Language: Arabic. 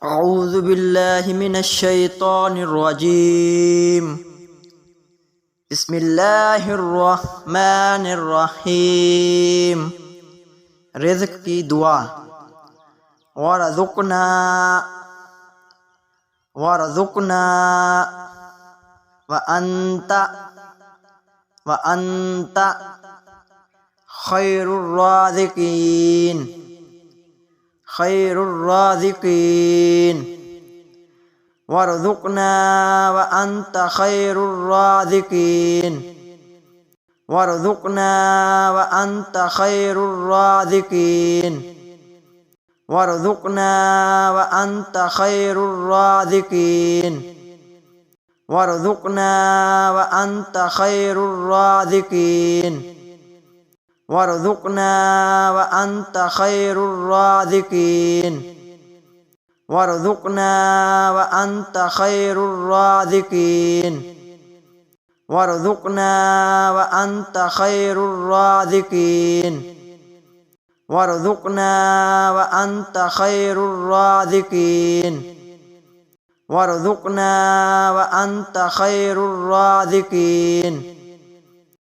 أعوذ بالله من الشيطان الرجيم. بسم الله الرحمن الرحيم. رزق کی دعا. ورزقنا وأنت خير الرازقين وارزقنا وأنت خير الرازقين وارزقنا وأنت خير الرازقين وارزقنا وأنت خير الرازقين وارزقنا وأنت خير الرازقين وارزقنا وأنت خير الرازقين وارزقنا وأنت خير الرازقين وارزقنا وأنت خير الرازقين وارزقنا وأنت خير الرازقين وارزقنا وأنت خير الرازقين